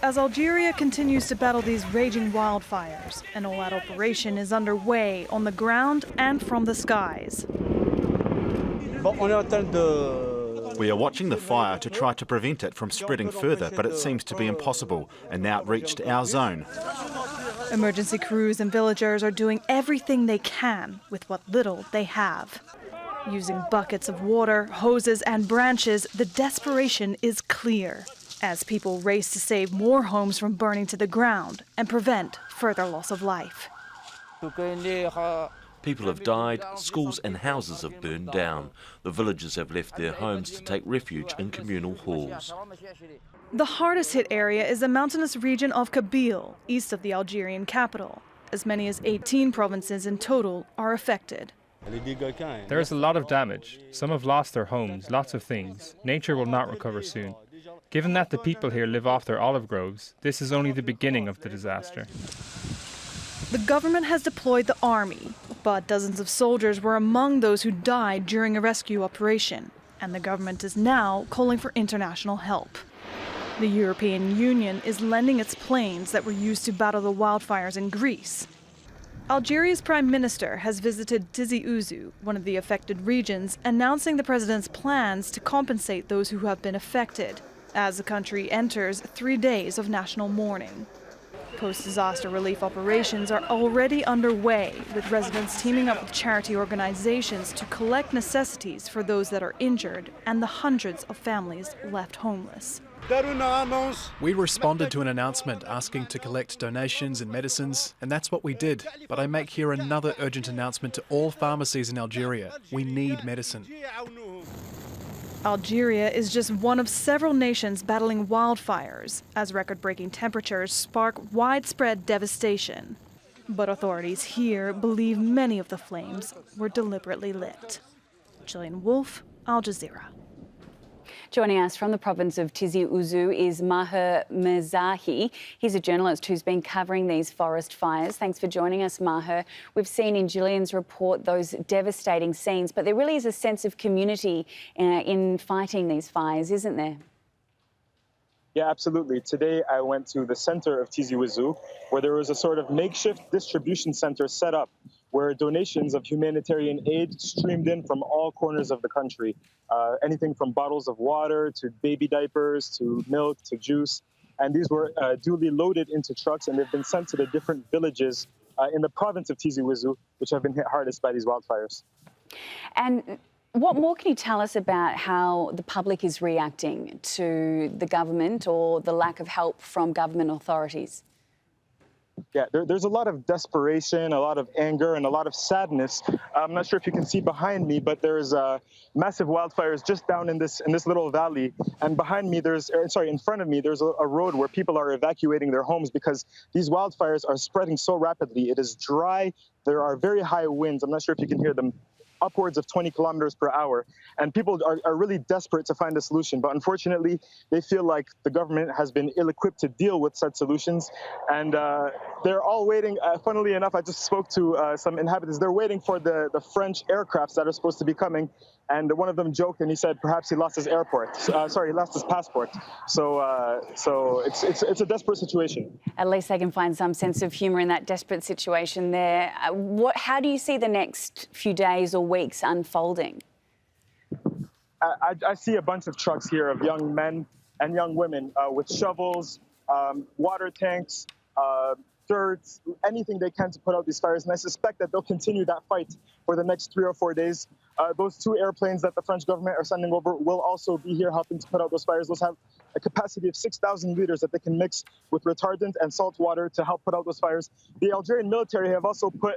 As Algeria continues to battle these raging wildfires, an all-out operation is underway on the ground and from the skies. We are watching the fire to try to prevent it from spreading further, but it seems to be impossible, and now it reached our zone. Emergency crews and villagers are doing everything they can with what little they have. Using buckets of water, hoses and branches, the desperation is clear as people race to save more homes from burning to the ground and prevent further loss of life. People have died, schools and houses have burned down. The villagers have left their homes to take refuge in communal halls. The hardest hit area is the mountainous region of Kabyle, east of the Algerian capital. As many as 18 provinces in total are affected. There is a lot of damage. Some have lost their homes, lots of things. Nature will not recover soon. Given that the people here live off their olive groves, this is only the beginning of the disaster. The government has deployed the army, but dozens of soldiers were among those who died during a rescue operation, and the government is now calling for international help. The European Union is lending its planes that were used to battle the wildfires in Greece. Algeria's prime minister has visited Tizi Ouzou, one of the affected regions, announcing the president's plans to compensate those who have been affected, as the country enters 3 days of national mourning. Post-disaster relief operations are already underway, with residents teaming up with charity organizations to collect necessities for those that are injured and the hundreds of families left homeless. We responded to an announcement asking to collect donations and medicines, and that's what we did. But I make here another urgent announcement to all pharmacies in Algeria. We need medicine. Algeria is just one of several nations battling wildfires, as record-breaking temperatures spark widespread devastation. But authorities here believe many of the flames were deliberately lit. Jillian Wolf, Al Jazeera. Joining us from the province of Tizi Ouzou is Maher Mezahi. He's a journalist who's been covering these forest fires. Thanks for joining us, Maher. We've seen in Jillian's report those devastating scenes, but there really is a sense of community in fighting these fires, isn't there? Yeah, absolutely. Today I went to the center of Tizi Ouzou, where there was a sort of makeshift distribution center set up where donations of humanitarian aid streamed in from all corners of the country. Anything from bottles of water to baby diapers to milk to juice. And these were duly loaded into trucks, and they've been sent to the different villages in the province of Tizi Ouzou, which have been hit hardest by these wildfires. And what more can you tell us about how the public is reacting to the government or the lack of help from government authorities? Yeah, there's a lot of desperation, a lot of anger, and a lot of sadness. I'm not sure if you can see behind me, but there's massive wildfires just down in this little valley. And behind me, in front of me, there's a road where people are evacuating their homes because these wildfires are spreading so rapidly. It is dry. There are very high winds. I'm not sure if you can hear them. Upwards of 20 kilometers per hour. And people are really desperate to find a solution. But unfortunately, they feel like the government has been ill-equipped to deal with such solutions. And they're all waiting. Funnily enough, I just spoke to some inhabitants. They're waiting for the French aircrafts that are supposed to be coming. And one of them joked and he said perhaps he lost his he lost his passport. So it's a desperate situation. At least they can find some sense of humour in that desperate situation there. How do you see the next few days or weeks unfolding? I see a bunch of trucks here of young men and young women with shovels, water tanks, dirt, anything they can to put out these fires. And I suspect that they'll continue that fight for the next 3 or 4 days. Those 2 airplanes that the French government are sending over will also be here helping to put out those fires. Those have a capacity of 6,000 liters that they can mix with retardant and salt water to help put out those fires. The Algerian military have also put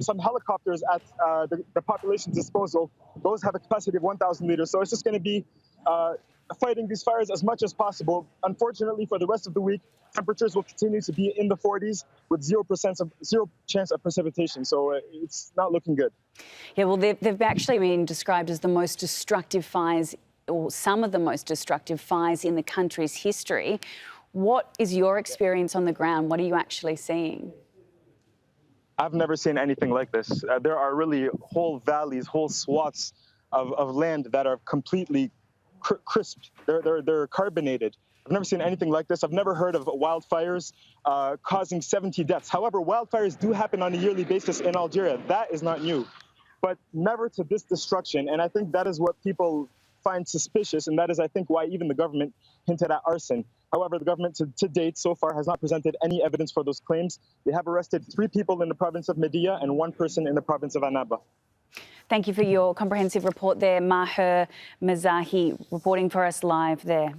some helicopters at the population's disposal. Those have a capacity of 1,000 liters. So it's just going to be fighting these fires as much as possible. Unfortunately, for the rest of the week, temperatures will continue to be in the 40s with 0% chance of precipitation. So it's not looking good. Yeah, well, they've actually been described as the most destructive fires, or some of the most destructive fires in the country's history. What is your experience on the ground? What are you actually seeing? I've never seen anything like this. There are really whole valleys, whole swaths of land that are completely crisped. They're carbonated. I've never seen anything like this. I've never heard of wildfires causing 70 deaths. However, wildfires do happen on a yearly basis in Algeria. That is not new, but never to this destruction. And I think that is what people find suspicious, and that is, I think, why even the government hinted at arson. However, the government to date so far has not presented any evidence for those claims. They have arrested 3 people in the province of Medea and 1 person in the province of Annaba. Thank you for your comprehensive report there, Maher Mezahi, reporting for us live there.